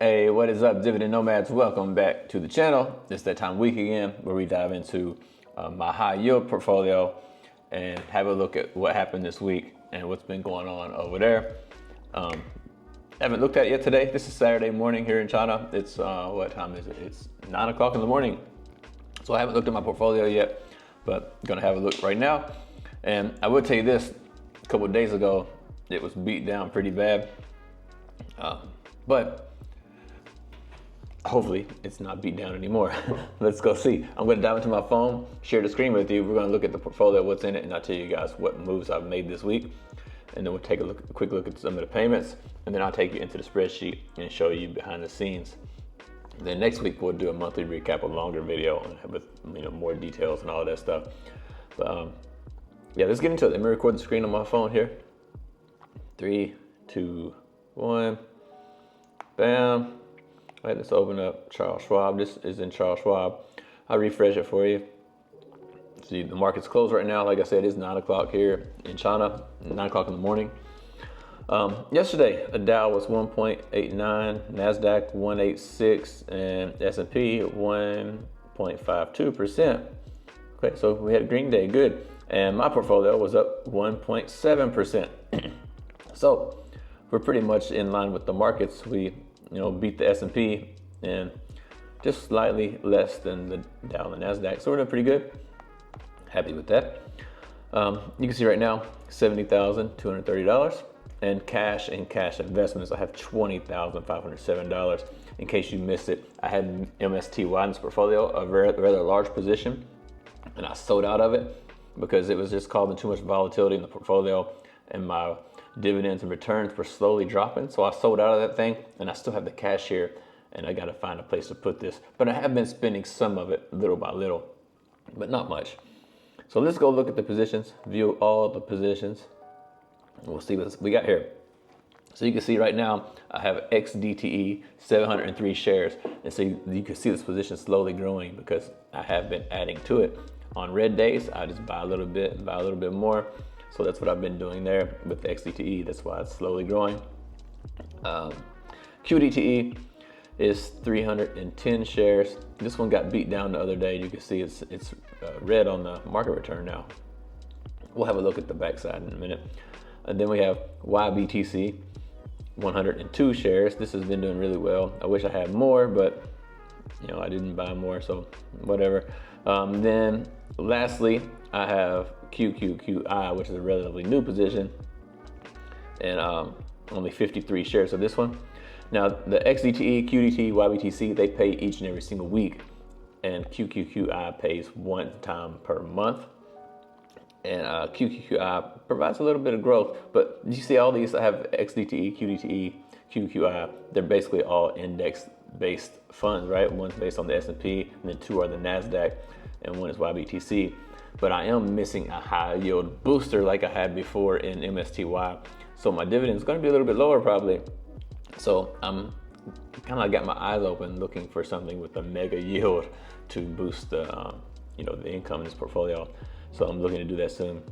Hey, what is up, Dividend Nomads? Welcome back to the channel. It's that time week again where we dive into my high yield portfolio and have a look at what happened this week and what's been going on over there. Haven't looked at it yet today. This is Saturday morning here in China. It's what time is it? It's 9 o'clock in the morning. So I haven't looked at my portfolio yet, but I'm gonna have a look right now. And I would tell you this, a couple of days ago, it was beat down pretty bad. But hopefully it's not beat down anymore. Let's go see. I'm gonna dive into my phone, share the screen with you. We're gonna look at the portfolio, what's in it, and I'll tell you guys what moves I've made this week. And then we'll take a quick look at some of the payments, and then I'll take you into the spreadsheet and show you behind the scenes. And then next week we'll do a monthly recap, a longer video with more details and all of that stuff. But yeah, let's get into it. Let me record the screen on my phone here. 3, 2, 1. Bam. All right, let's open up Charles Schwab. This is in Charles Schwab. I'll refresh it for you. See, the market's closed right now. Like I said, it's 9 o'clock here in China, 9 o'clock in the morning. Yesterday, the Dow was 1.89, NASDAQ 186, and S&P 1.52%. Okay, so we had a green day, good. And my portfolio was up 1.7%. So we're pretty much in line with the markets. We beat the S&P and just slightly less than the Dow and the NASDAQ. So we're doing pretty good. Happy with that. You can see right now, $70,230. And cash investments, I have $20,507. In case you missed it, I had MSTY in this portfolio, a rather large position, and I sold out of it because it was just causing too much volatility in the portfolio, and my dividends and returns were slowly dropping. So I sold out of that thing, and I still have the cash here, and I got to find a place to put this. But I have been spending some of it little by little, but not much. So let's go look at the positions, view all the positions. We'll see what we got here. So you can see right now, I have XDTE 703 shares. And so you can see this position slowly growing because I have been adding to it. On red days, I just buy a little bit and buy a little bit more. So that's what I've been doing there with the XDTE. That's why it's slowly growing. QDTE is 310 shares. This one got beat down the other day. You can see it's red on the market return now. We'll have a look at the backside in a minute. And then we have YBTC, 102 shares. This has been doing really well. I wish I had more, but I didn't buy more, so whatever. Then lastly, I have QQQI, which is a relatively new position, and only 53 shares of this one. Now the XDTE, QDT, YBTC, they pay each and every single week, and QQQI pays one time per month. And QQQI provides a little bit of growth, but you see all these, I have XDTE, QDTE, QQI, they're basically all index-based funds, right? One's based on the S&P, and then two are the NASDAQ, and one is YBTC. But I am missing a high yield booster like I had before in MSTY. So my dividend is gonna be a little bit lower probably. So I'm kind of got my eyes open looking for something with a mega yield to boost the, the income in this portfolio. So I'm looking to do that soon.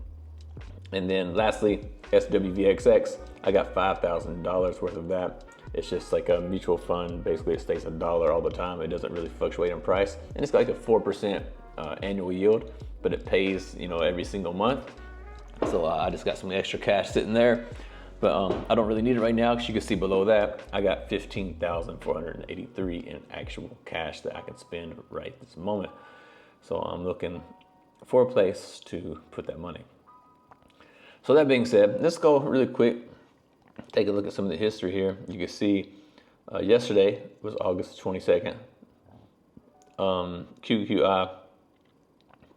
And then lastly, SWVXX, I got $5,000 worth of that. It's just like a mutual fund. Basically, it stays $1 all the time. It doesn't really fluctuate in price. And it's got like a 4% annual yield, but it pays, every single month. So I just got some extra cash sitting there, but I don't really need it right now because you can see below that, I got $15,483 in actual cash that I can spend right this moment. So I'm looking for a place to put that money. So that being said, let's go really quick, take a look at some of the history here. You can see yesterday was August 22nd. QQI,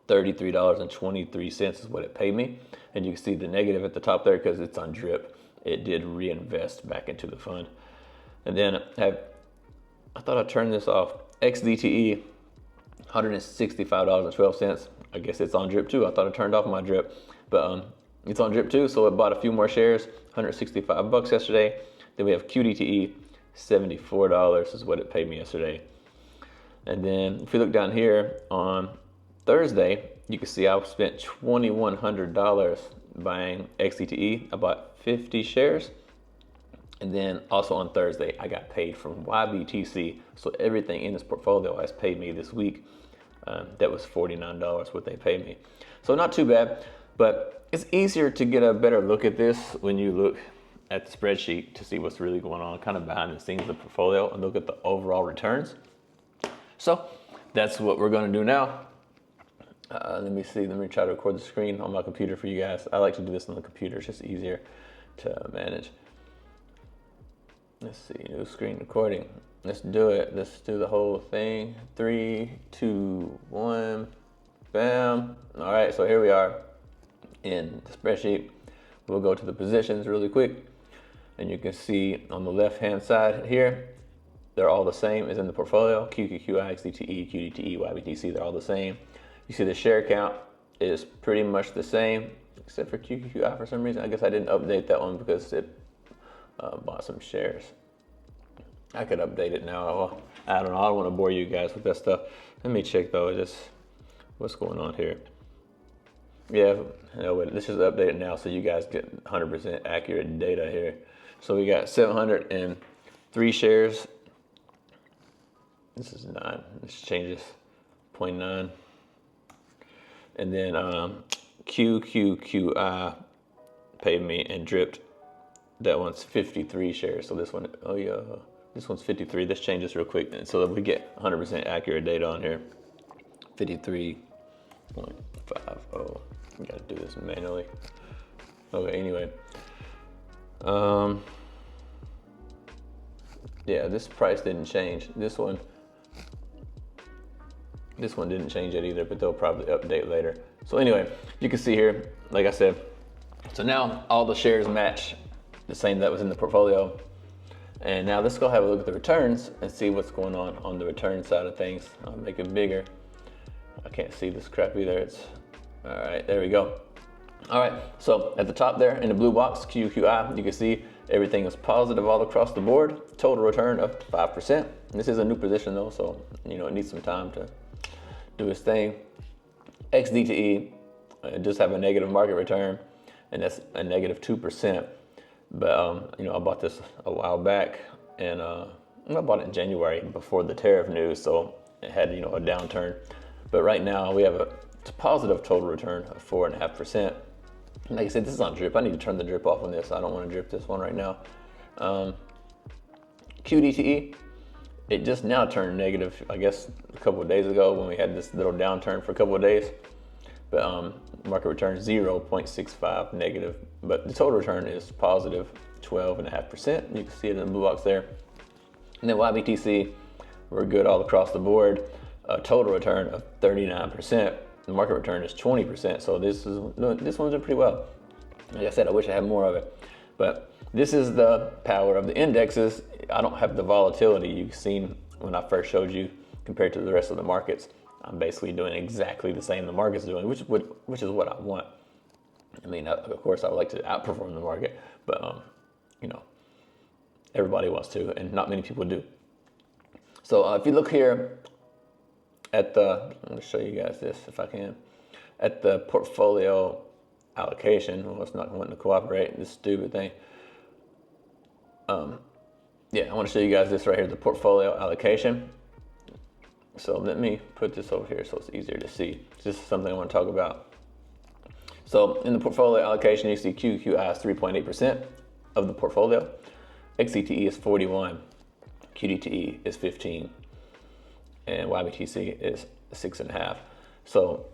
$33.23 is what it paid me. And you can see the negative at the top there because it's on drip. It did reinvest back into the fund. And then I thought I'd turn this off. XDTE, $165.12. I guess it's on drip too. I thought I turned off my drip, but it's on drip too. So I bought a few more shares, $165 yesterday. Then we have QDTE, $74 is what it paid me yesterday. And then if you look down here on Thursday, you can see I've spent $2,100 buying XDTE. I bought 50 shares, And then also on Thursday, I got paid from YBTC. So everything in this portfolio has paid me this week. That was $49 what they paid me. So not too bad, but it's easier to get a better look at this when you look at the spreadsheet to see what's really going on, kind of behind the scenes of the portfolio, and look at the overall returns. So that's what we're going to do now. Let me see. Let me try to record the screen on my computer for you guys. I like to do this on the computer. It's just easier to manage. Let's see. New screen recording. Let's do it. Let's do the whole thing. 3, 2, 1. Bam. All right. So here we are in the spreadsheet. We'll go to the positions really quick. And you can see on the left-hand side here, they're all the same as in the portfolio. QQQI, XDTE, QDTE, YBTC, they're all the same. You see the share count is pretty much the same, except for QQQI for some reason. I guess I didn't update that one because it bought some shares. I could update it now. Well, I don't know. I don't want to bore you guys with that stuff. Let me check though, just what's going on here. Yeah, no, let's just update it now so you guys get 100% accurate data here. So we got 703 shares. This is 9. This changes 0.9. And then QQQI paid me and dripped. That one's 53 shares. So this one, oh yeah, this one's 53. This changes real quick. And so that we get 100% accurate data on here. 53.50. We gotta do this manually. Okay, anyway. Yeah, this price didn't change. This one didn't change it either, but they'll probably update later. So anyway, you can see here, like I said, so now all the shares match the same that was in the portfolio. And now let's go have a look at the returns and see what's going on the return side of things. I'll make it bigger. I can't see this crap either. It's all right, there we go. All right, so at the top there in the blue box, QQI, you can see everything is positive all across the board. Total return of 5%. This is a new position though, so you know it needs some time to do its thing. XDTE just have a negative market return, and that's a negative 2%. But you know, I bought this a while back, and I bought it in January before the tariff news, so it had a downturn. But right now we have a positive total return of 4.5%. Like I said, this is on drip. I need to turn the drip off on this. I don't want to drip this one right now. QDTE, it just now turned negative, I guess, a couple of days ago when we had this little downturn for a couple of days. But market return 0.65 negative, but the total return is positive 12.5%. You can see it in the blue box there. And then YBTC, we're good all across the board. A total return of 39%. The market return is 20%. So this one's doing pretty well. Like I said, I wish I had more of it, but this is the power of the indexes. I don't have the volatility you've seen when I first showed you compared to the rest of the markets. I'm basically doing exactly the same the market's doing, which is what I want. I mean, of course, I would like to outperform the market, but everybody wants to, and not many people do. So if you look here at I'm going to show you guys this if I can. At the portfolio allocation, well, it's not wanting to cooperate, this stupid thing. Yeah, I want to show you guys this right here, the portfolio allocation. So let me put this over here so it's easier to see. This is something I want to talk about. So in the portfolio allocation, you see QQI is 3.8% of the portfolio. XCTE is 41. QDTE is 15. And YBTC is 6.5. So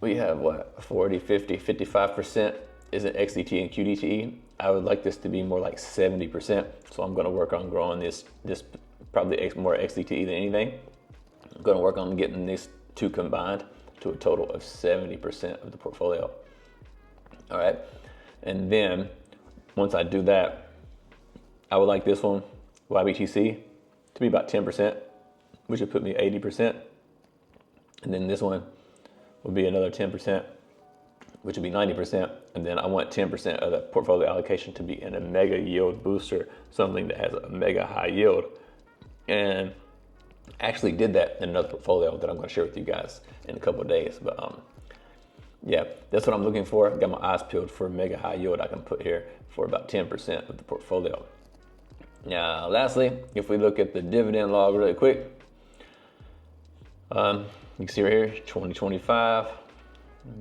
we have what, 40, 50, 55% is in XDT and QDTE. I would like this to be more like 70%. So I'm going to work on growing this probably more XDTE than anything. I'm going to work on getting these two combined to a total of 70% of the portfolio. All right. And then once I do that, I would like this one, YBTC, to be about 10%, which would put me 80%. And then this one would be another 10%, which would be 90%. And then I want 10% of the portfolio allocation to be in a mega yield booster, something that has a mega high yield. And I actually did that in another portfolio that I'm going to share with you guys in a couple of days. But yeah, that's what I'm looking for. Got my eyes peeled for a mega high yield I can put here for about 10% of the portfolio. Now, lastly, if we look at the dividend log really quick, you can see right here, 2025.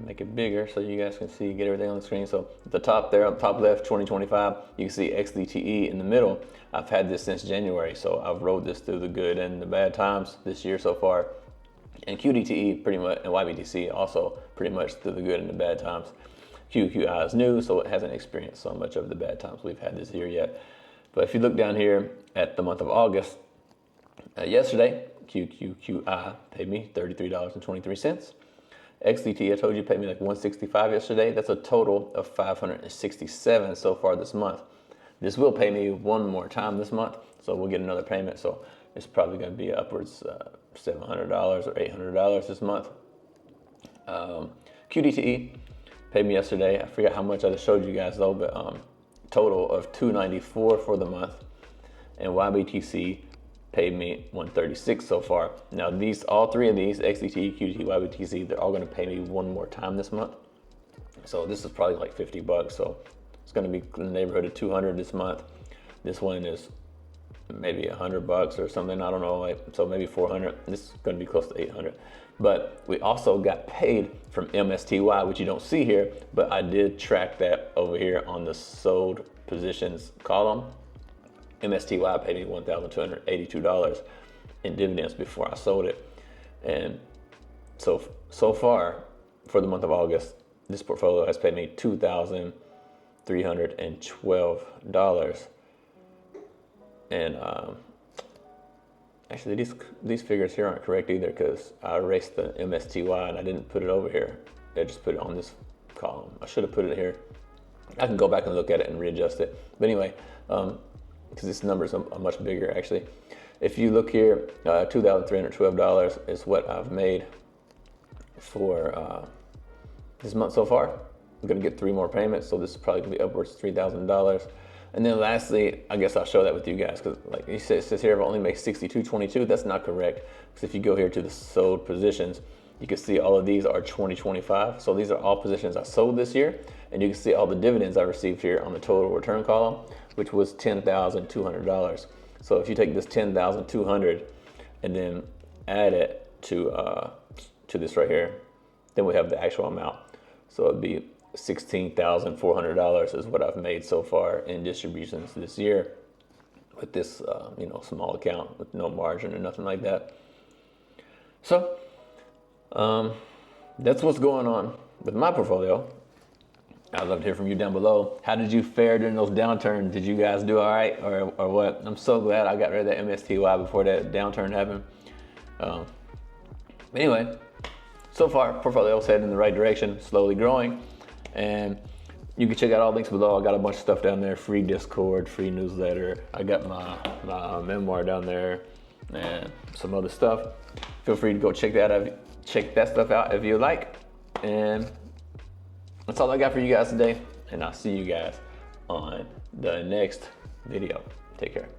Make it bigger so you guys can see, get everything on the screen. So at the top there, on the top left, 2025, you can see XDTE in the middle. I've had this since January, so I've rode this through the good and the bad times this year so far. And QDTE pretty much, and YBTC also pretty much through the good and the bad times. QQI is new, so it hasn't experienced so much of the bad times we've had this year yet. But if you look down here at the month of August, yesterday, QQQI paid me $33.23. XDT, I told you, paid me like $165 yesterday. That's a total of $567 so far this month. This will pay me one more time this month, so we'll get another payment. So it's probably going to be upwards $700 or $800 this month. QDTE paid me yesterday. I forget how much I just showed you guys though, but total of $294 for the month. And YBTC paid me $136 so far. Now all three of these, XDT, QDT, YBTC, they're all going to pay me one more time this month. So this is probably like $50. So it's going to be in the neighborhood of $200 this month. This one is maybe $100 or something. I don't know. So maybe $400. This is going to be close to $800. But we also got paid from MSTY, which you don't see here, but I did track that over here on the sold positions column. MSTY paid me $1,282 in dividends before I sold it. And so far for the month of August, this portfolio has paid me $2,312. And actually these figures here aren't correct either, because I erased the MSTY and I didn't put it over here. I just put it on this column. I should have put it here. I can go back and look at it and readjust it. But anyway, because this number is much bigger actually. If you look here, $2,312 is what I've made for this month so far. I'm gonna get 3 more payments, so this is probably gonna be upwards of $3,000. And then lastly, I guess I'll show that with you guys, because like it says here, I've only made $62.22. That's not correct, because if you go here to the sold positions, you can see all of these are 2025. So these are all positions I sold this year, and you can see all the dividends I received here on the total return column, which was $10,200. So if you take this $10,200 and then add it to this right here, then we have the actual amount. So it'd be $16,400 is what I've made so far in distributions this year with this small account with no margin or nothing like that. So that's what's going on with my portfolio. I'd love to hear from you down below. How did you fare during those downturns? Did you guys do all right or what? I'm so glad I got rid of that MSTY before that downturn happened. Anyway, so far portfolio's heading in the right direction, slowly growing. And you can check out all links below. I got a bunch of stuff down there, free Discord, free newsletter. I got my memoir down there and some other stuff. Feel free to go check that stuff out if you like. And that's all I got for you guys today. And I'll see you guys on the next video. Take care.